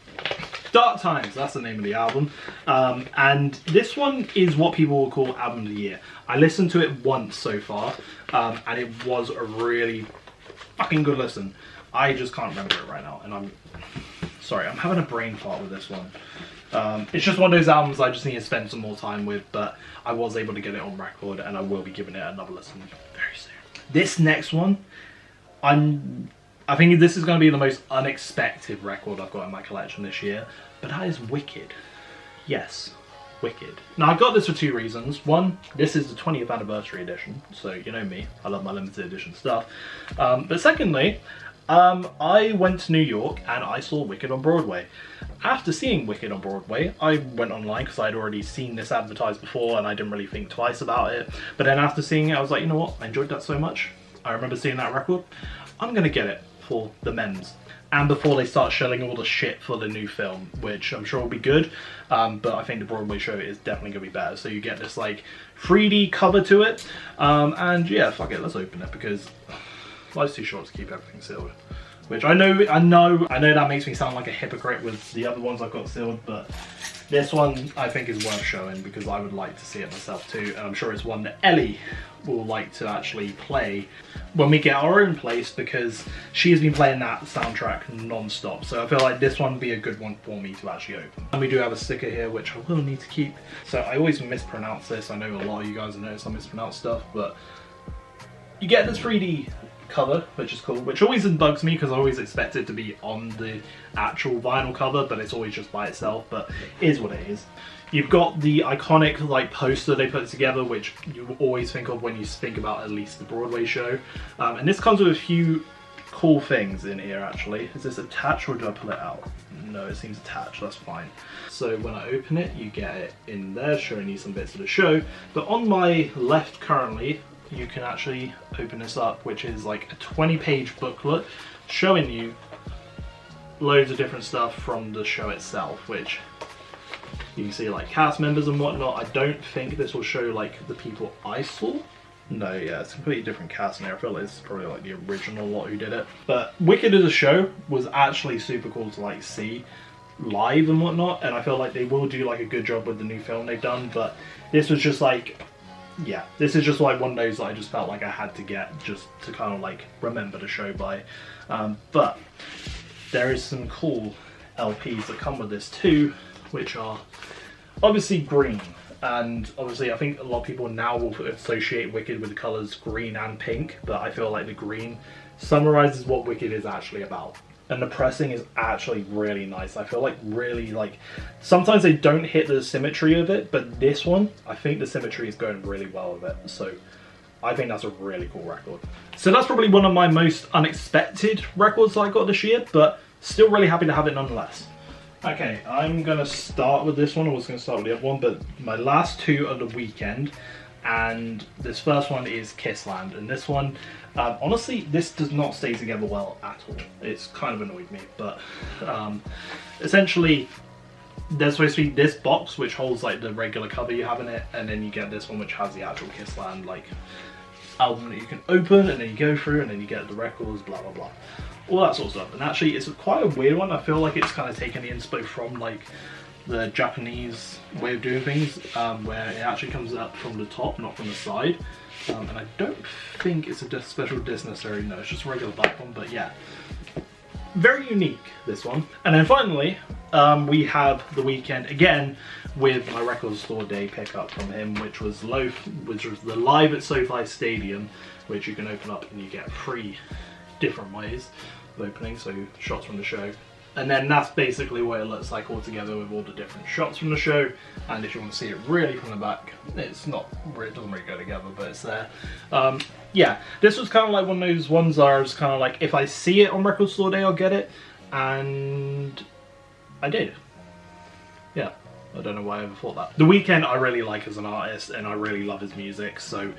S1: Dark Times, that's the name of the album. And this one is what people will call album of the year. I listened to it once so far, and it was a really fucking good listen. I just can't remember it right now, and I'm sorry, I'm having a brain fart with this one. It's just one of those albums I just need to spend some more time with, but I was able to get it on record and I will be giving it another listen very soon. This next one, I think this is going to be the most unexpected record I've got in my collection this year, but that is Wicked. Yes, Wicked. Now I got this for two reasons. One, this is the 20th anniversary edition, so you know me, I love my limited edition stuff. But secondly, I went to New York and I saw Wicked on Broadway. After seeing Wicked on Broadway, I went online because I'd already seen this advertised before and I didn't really think twice about it. But then after seeing it, I was like, you know what? I enjoyed that so much. I remember seeing that record. I'm going to get it for the memes. And before they start shelling all the shit for the new film, which I'm sure will be good. But I think the Broadway show is definitely going to be better. So you get this like 3D cover to it. And yeah, fuck it, let's open it because life's too short to keep everything sealed. Which I know that makes me sound like a hypocrite with the other ones I've got sealed, but this one I think is worth showing because I would like to see it myself too, and I'm sure it's one that Ellie will like to actually play when we get our own place because she has been playing that soundtrack non-stop, so I feel like this one would be a good one for me to actually open. And we do have a sticker here which I will need to keep, so I always mispronounce this. I know a lot of you guys have noticed I mispronounce stuff, but you get this 3D cover, which is cool, which always bugs me because I always expect it to be on the actual vinyl cover, but it's always just by itself, but it is what it is. You've got the iconic like poster they put together, which you always think of when you think about at least the Broadway show. And this comes with a few cool things in here actually. Is this attached or do I pull it out? No, it seems attached, that's fine. So when I open it, you get it in there showing you some bits of the show. But on my left currently, you can actually open this up, which is like a 20-page booklet showing you loads of different stuff from the show itself, which you can see like cast members and whatnot. I don't think this will show like the people I saw. No, yeah, it's a completely different cast in there. I feel like it's probably like the original lot who did it. But Wicked as a show was actually super cool to like see live and whatnot, and I feel like they will do like a good job with the new film they've done, but this was just like, yeah, this is just like one of those that I just felt like I had to get just to kind of like remember the show by. But there is some cool LPs that come with this too, which are obviously green. And obviously I think a lot of people now will associate Wicked with the colours green and pink, but I feel like the green summarises what Wicked is actually about. And the pressing is actually really nice. I feel like really like, sometimes they don't hit the symmetry of it, but this one, I think the symmetry is going really well with it. So I think that's a really cool record. So that's probably one of my most unexpected records that I got this year, but still really happy to have it nonetheless. Okay, I'm gonna start with this one. I was gonna start with the other one, but my last two are the Weeknd, and this first one is Kissland, and this one, honestly, this does not stay together well at all. It's kind of annoyed me, but essentially, there's supposed to be this box which holds like the regular cover you have in it, and then you get this one which has the actual Kissland like album that you can open, and then you go through, and then you get the records, blah blah blah, all that sort of stuff. And actually, it's quite a weird one. I feel like it's kind of taken the inspo from like the Japanese way of doing things, where it actually comes up from the top, not from the side. And I don't think it's a special disc necessarily, no, it's just a regular black one, but yeah. Very unique, this one. And then finally, we have the Weeknd again with my Record Store Day pickup from him, which was the Live at SoFi Stadium, which you can open up and you get 3 different ways of opening, so shots from the show. And then that's basically what it looks like all together with all the different shots from the show. And if you want to see it really from the back, it's not, it doesn't really go together, but it's there. Yeah, this was kind of like one of those ones that I was kind of like, if I see it on Record Store Day, I'll get it. And I did. Yeah, I don't know why I ever thought that. The Weeknd I really like as an artist, and I really love his music, so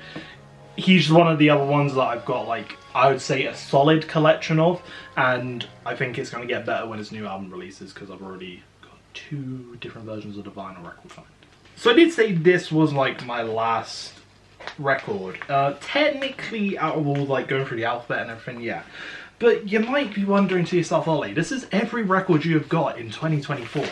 S1: he's one of the other ones that I've got like, I would say, a solid collection of, and I think it's going to get better when his new album releases, because I've already got 2 different versions of the vinyl record signed. So I did say this was like my last record. Technically out of all like going through the alphabet and everything, yeah. But you might be wondering to yourself, Ollie, this is every record you have got in 2024.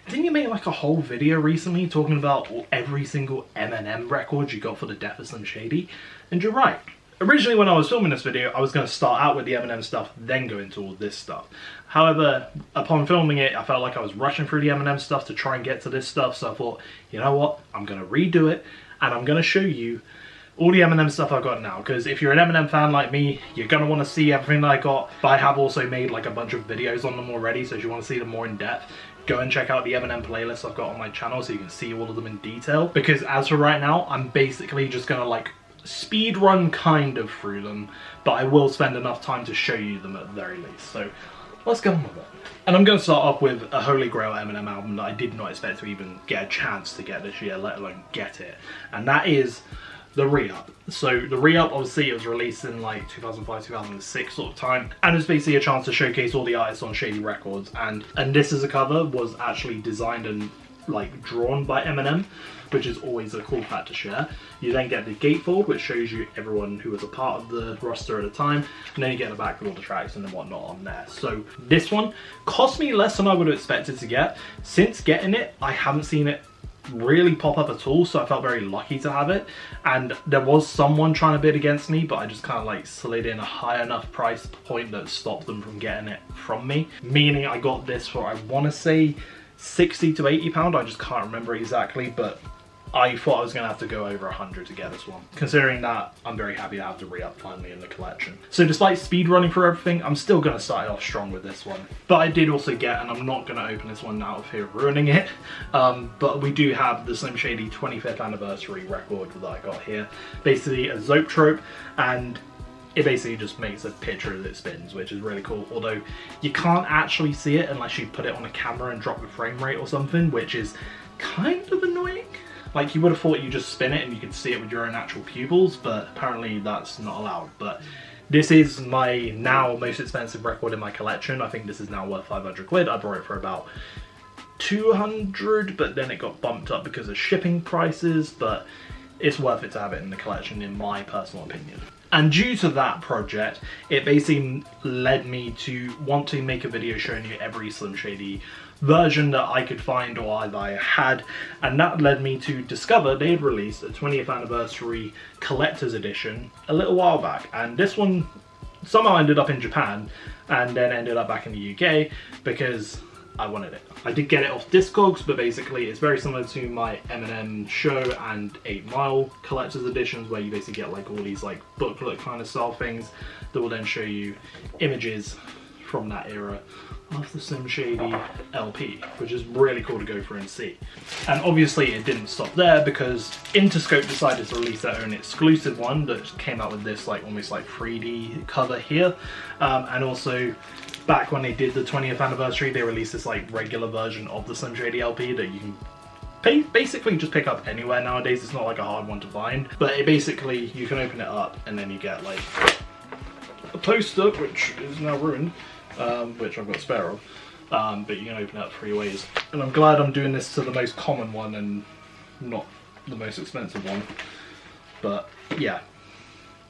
S1: Didn't you make like a whole video recently talking about every single Eminem record you got for the Death of Slim Shady? And you're right. Originally when I was filming this video, I was going to start out with the Eminem stuff, then go into all this stuff. However, upon filming it, I felt like I was rushing through the Eminem stuff to try and get to this stuff, so I thought, you know what, I'm going to redo it, and I'm going to show you all the Eminem stuff I've got now, because if you're an Eminem fan like me, you're going to want to see everything that I got, but I have also made like a bunch of videos on them already, so if you want to see them more in depth, go and check out the Eminem playlist I've got on my channel so you can see all of them in detail. Because as for right now, I'm basically just going to like speed run kind of through them, but I will spend enough time to show you them at the very least. So let's get on with it. And I'm going to start off with a Holy Grail Eminem album that I did not expect to even get a chance to get this year, let alone get it. And that is the Re-Up. So the Re-Up, obviously it was released in like 2005, 2006 sort of time, and it's basically a chance to showcase all the artists on Shady Records. And this as a cover was actually designed and like drawn by Eminem, which is always a cool fact to share. You then get the gatefold, which shows you everyone who was a part of the roster at the time, and then you get the back with all the tracks and whatnot on there. So this one cost me less than I would have expected to get. Since getting it, I haven't seen it really pop up at all, so I felt very lucky to have it. And there was someone trying to bid against me, but I just kind of like slid in a high enough price point that stopped them from getting it from me, meaning I got this for, I want to say £60 to £80, I just can't remember exactly, but I thought I was going to have to go over 100 to get this one. Considering that, I'm very happy to have the re-up finally in the collection. So despite speed running for everything, I'm still going to start off strong with this one. But I did also get, and I'm not going to open this one out of fear of ruining it, but we do have the Slim Shady 25th anniversary record that I got here. Basically a zoetrope, and it basically just makes a picture as it spins, which is really cool. Although you can't actually see it unless you put it on a camera and drop the frame rate or something, which is kind of annoying. Like, you would have thought you just spin it and you could see it with your own actual pupils, but apparently that's not allowed. But this is my now most expensive record in my collection. I think this is now worth 500 quid. I bought it for about 200, but then it got bumped up because of shipping prices, but it's worth it to have it in the collection in my personal opinion. And due to that project, it basically led me to want to make a video showing you every Slim Shady version that I could find or that I had, and that led me to discover they had released a 20th anniversary collector's edition a little while back, and this one somehow ended up in Japan and then ended up back in the UK because I wanted it. I did get it off Discogs, but basically it's very similar to my Eminem Show and 8 Mile collector's editions, where you basically get like all these like booklet kind of style things that will then show you images from that era of the Slim Shady LP, which is really cool to go through and see. And obviously it didn't stop there, because Interscope decided to release their own exclusive one that came out with this like almost like 3D cover here, and also back when they did the 20th anniversary, they released this like regular version of the Slim Shady LP that you can basically just pick up anywhere nowadays. It's not like a hard one to find, but it basically, you can open it up and then you get like a poster, which is now ruined, which I've got a spare of, but you can open it up 3 ways. And I'm glad I'm doing this to the most common one and not the most expensive one, but yeah,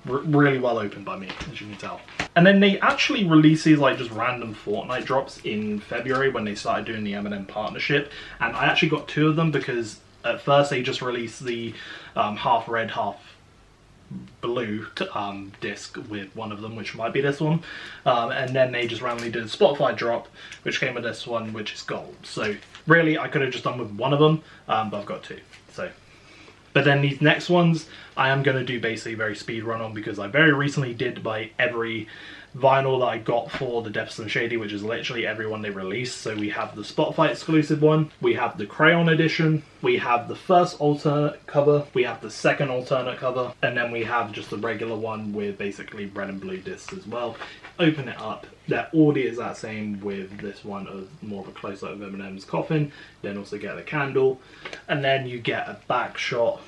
S1: really well opened by me, as you can tell. And then they actually release these like just random Fortnite drops in February when they started doing the Eminem partnership, and I actually got 2 of them because at first they just released the half red, half blue disc with one of them, which might be this one, and then they just randomly did a Spotify drop which came with this one, which is gold. So really I could have just done with one of them, but I've got 2. So, but then these next ones I am going to do basically very speed run on, because I very recently did buy every vinyl that I got for the Def Slim Shady, which is literally every one they released. So we have the Spotify exclusive one, we have the Crayon edition, we have the first alternate cover, we have the second alternate cover, and then we have just the regular one with basically red and blue discs as well. Open it up, they're all the exact same, with this one of more of a close-up of Eminem's coffin, then also get the candle, and then you get a back shot.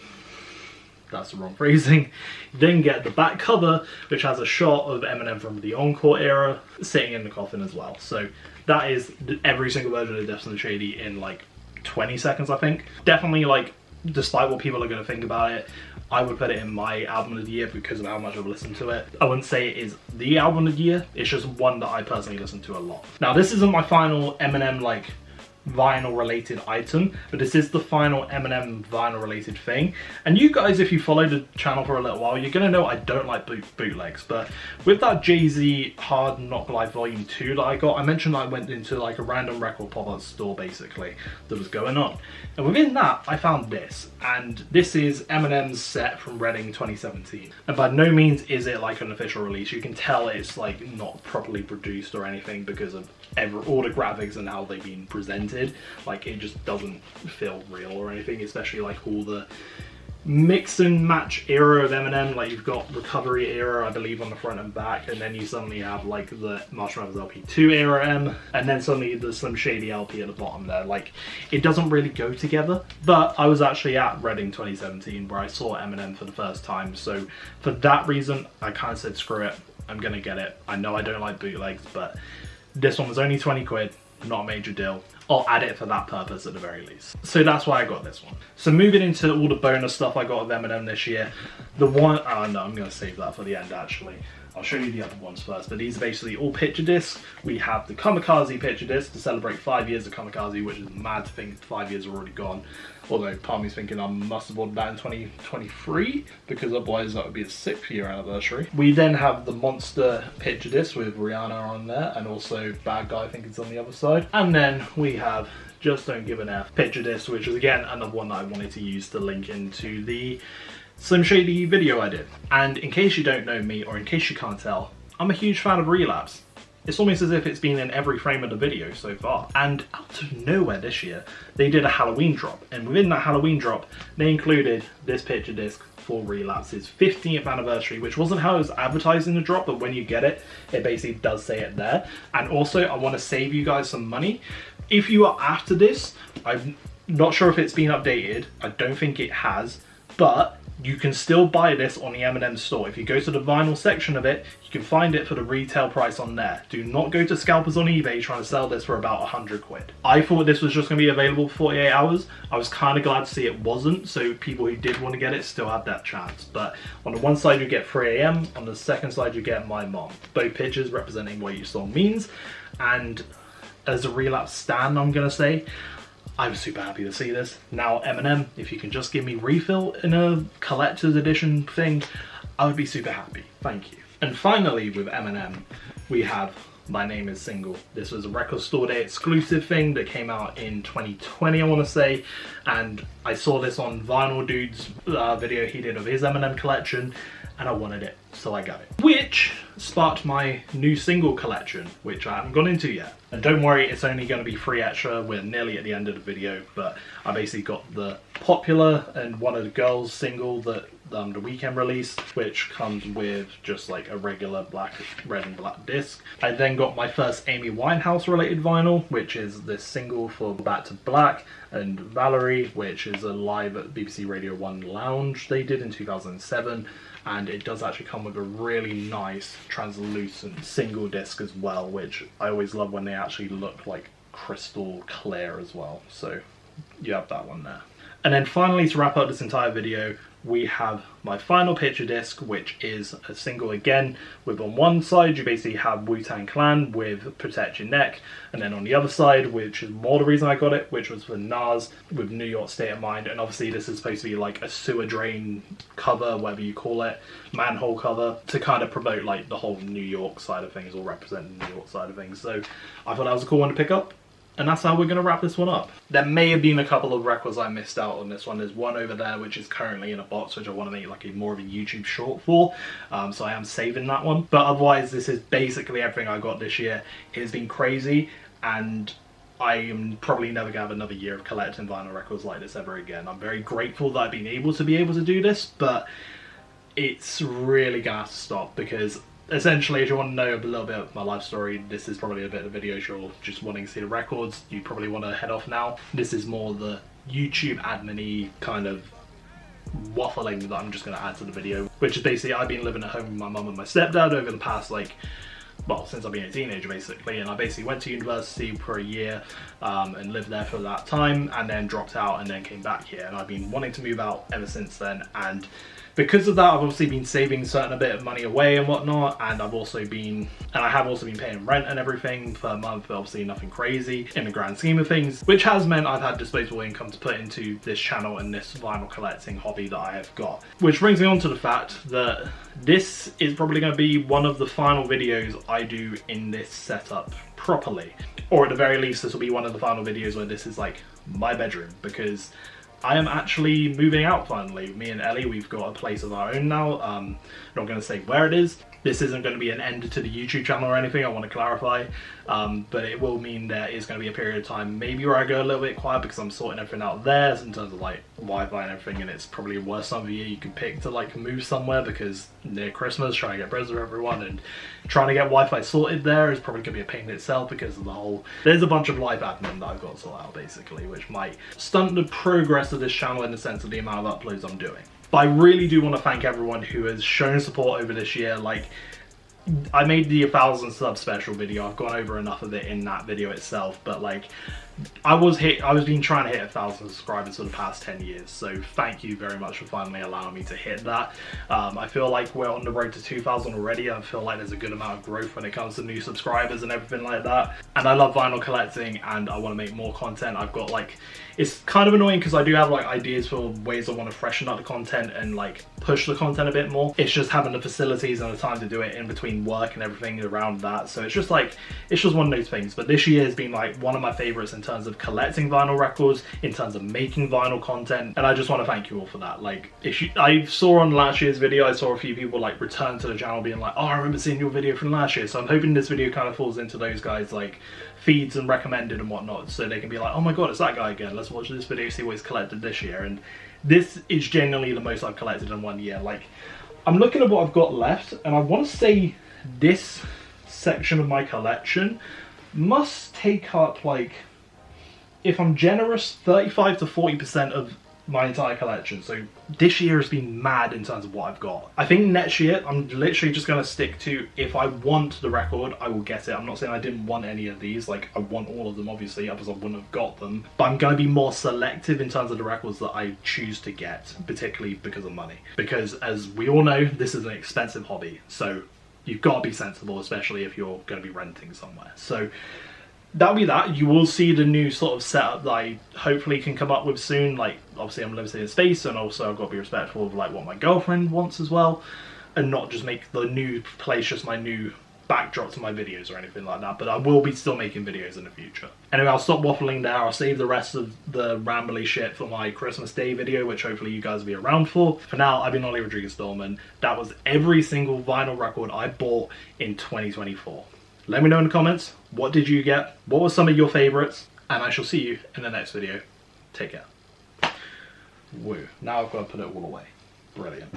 S1: That's the wrong phrasing. You then get the back cover, which has a shot of Eminem from the Encore era sitting in the coffin as well. So that is every single version of Def Slim Shady in like 20 seconds, I think. Definitely, like, despite what people are going to think about it, I would put it in my album of the year because of how much I've listened to it. I wouldn't say it is the album of the year, it's just one that I personally listen to a lot. Now, this isn't my final Eminem like vinyl related item, but this is the final Eminem vinyl related thing. And you guys, if you follow the channel for a little while, you're gonna know I don't like bootlegs, but with that Jay-Z Hard Knock Life Volume 2 that I got, I mentioned I went into like a random record pop-up store basically that was going on, and within that I found this, and this is Eminem's set from Reading 2017, and by no means is it like an official release. You can tell it's like not properly produced or anything because of all the graphics and how they've been presented. Like, it just doesn't feel real or anything, especially like all the mix and match era of Eminem. Like, you've got Recovery era, I believe, on the front and back, and then you suddenly have like the Marshall Mathers LP 2 era M, and then suddenly the Slim Shady LP at the bottom there. Like, it doesn't really go together. But I was actually at Reading 2017 where I saw Eminem for the first time, so for that reason I kind of said screw it, I'm gonna get it. I know I don't like bootlegs, but this one was only 20 quid, not a major deal. I'll add it for that purpose at the very least. So that's why I got this one. So moving into all the bonus stuff I got of Eminem this year, the one, oh no, I'm gonna save that for the end actually. I'll show you the other ones first, but these are basically all picture discs. We have the Kamikaze picture disc to celebrate 5 years of Kamikaze, which is mad to think 5 years are already gone. Although part of me's thinking I must have ordered that in 2023, because otherwise that would be a 6th year anniversary. We then have the Monster picture disc with Rihanna on there, and also Bad Guy, I think it's on the other side. And then we have Just Don't Give an F picture disc, which is again another one that I wanted to use to link into the Slim Shady video I did. And in case you don't know me, or in case you can't tell, I'm a huge fan of Relapse. It's almost as if it's been in every frame of the video so far. And out of nowhere this year, they did a Halloween drop. And within that Halloween drop, they included this picture disc for Relapse's 15th anniversary, which wasn't how it was advertised in the drop, but when you get it, it basically does say it there. And also, I want to save you guys some money. If you are after this, I'm not sure if it's been updated. I don't think it has, but you can still buy this on the Eminem store. If you go to the vinyl section of it, you can find it for the retail price on there. Do not go to scalpers on eBay trying to sell this for about 100 quid. I thought this was just going to be available for 48 hours. I was kind of glad to see it wasn't, so people who did want to get it still had that chance. But on the one side you get 3 AM, on the second side you get My Mom. Both pictures representing what each song means. And as a Relapse stan, I'm going to say, I was super happy to see this. Now, Eminem, if you can just give me refill in a collector's edition thing, I would be super happy. Thank you. And finally, with Eminem, we have My Name Is Single. This was a Record Store Day exclusive thing that came out in 2020, I want to say. And I saw this on Vinyl Dude's video he did of his Eminem collection, and I wanted it, so I got it. Which sparked my new single collection, which I haven't gone into yet. And don't worry, it's only going to be free extra. We're nearly at the end of the video, but I basically got the Popular and One of the Girls single that the Weeknd released, which comes with just like a regular red and black disc. I then got my first Amy Winehouse related vinyl, which is this single for Back to Black, and Valerie, which is a live at BBC Radio 1 lounge they did in 2007. And it does actually come with a really nice translucent single disc as well, which I always love when they actually look like crystal clear as well. So you have that one there. And then finally, to wrap up this entire video, we have my final picture disc, which is a single again, with on one side you basically have Wu-Tang Clan with Protect Your Neck, and then on the other side, which is more the reason I got it, which was for NAS with New York State of Mind. And obviously this is supposed to be like a sewer drain cover, whatever you call it, manhole cover, to kind of promote like the whole New York side of things, or represent the New York side of things. So I thought that was a cool one to pick up. And that's how we're going to wrap this one up. There may have been a couple of records I missed out on this one. There's one over there which is currently in a box, which I want to make like more of a YouTube short for. So I am saving that one. But otherwise, this is basically everything I got this year. It has been crazy, and I am probably never going to have another year of collecting vinyl records like this ever again. I'm very grateful that I've been able to do this, but it's really going to have to stop, because essentially, if you want to know a little bit of my life story, this is probably a bit of the video. If you're just wanting to see the records, you probably want to head off now. This is more the YouTube admin-y kind of waffling that I'm just going to add to the video, which is basically I've been living at home with my mum and my stepdad over the past, like, well, since I've been a teenager basically. And I basically went to university for a year and lived there for that time, and then dropped out and then came back here. And I've been wanting to move out ever since then, and because of that, I've obviously been saving a certain bit of money away and whatnot, and I have also been paying rent and everything per month, but obviously nothing crazy in the grand scheme of things, which has meant I've had disposable income to put into this channel and this vinyl collecting hobby that I have got. Which brings me on to the fact that this is probably going to be one of the final videos I do in this setup properly. Or at the very least, this will be one of the final videos where this is like my bedroom, because I am actually moving out finally. Me and Ellie, we've got a place of our own now. I'm not going to say where it is. This isn't going to be an end to the YouTube channel or anything, I want to clarify. But it will mean there is going to be a period of time maybe where I go a little bit quiet, because I'm sorting everything out there in terms of like Wi-Fi and everything, and it's probably the worst time of year you can pick to like move somewhere, because near Christmas, trying to get presents for everyone and trying to get Wi-Fi sorted there is probably going to be a pain in itself, because of the whole, there's a bunch of live admin that I've got to sort out basically, which might stunt the progress of this channel in the sense of the amount of uploads I'm doing. But I really do want to thank everyone who has shown support over this year. Like, I made the 1,000 sub special video. I've gone over enough of it in that video itself, but like, I was been trying to hit 1,000 subscribers for the past 10 years, so thank you very much for finally allowing me to hit that. I feel like we're on the road to 2,000 already. I feel like there's a good amount of growth when it comes to new subscribers and everything like that. And I love vinyl collecting, and I want to make more content. I've got like, it's kind of annoying because I do have like ideas for ways I want to freshen up the content and like push the content a bit more. It's just having the facilities and the time to do it in between work and everything around that. So it's just like, it's just one of those things. But this year has been like one of my favorites in terms of collecting vinyl records, in terms of making vinyl content. And I just want to thank you all for that. Like, I saw on last year's video, I saw a few people like return to the channel being like, oh, I remember seeing your video from last year. So I'm hoping this video kind of falls into those guys like feeds and recommended and whatnot, so they can be like, oh my god, it's that guy again, let's watch this video, see what he's collected this year. And this is genuinely the most I've collected in 1 year. Like, I'm looking at what I've got left, and I want to say this section of my collection must take up, like, if I'm generous, 35 to 40% of my entire collection. So this year has been mad in terms of what I've got. I think next year I'm literally just going to stick to, if I want the record, I will get it. I'm not saying I didn't want any of these, like I want all of them obviously, otherwise I wouldn't have got them, but I'm going to be more selective in terms of the records that I choose to get, particularly because of money, because as we all know, this is an expensive hobby, so you've got to be sensible, especially if you're going to be renting somewhere. So that'll be that. You will see the new sort of setup that I hopefully can come up with soon. Like, obviously I'm limited in space, and also I've got to be respectful of like what my girlfriend wants as well, and not just make the new place just my new backdrop to my videos or anything like that. But I will be still making videos in the future. Anyway, I'll stop waffling there. I'll save the rest of the rambly shit for my Christmas Day video, which hopefully you guys will be around for. For now, I've been Ollie Rodriguez-Dorman. That was every single vinyl record I bought in 2024. Let me know in the comments, what did you get? What were some of your favorites? And I shall see you in the next video. Take care. Woo. Now I've got to put it all away. Brilliant.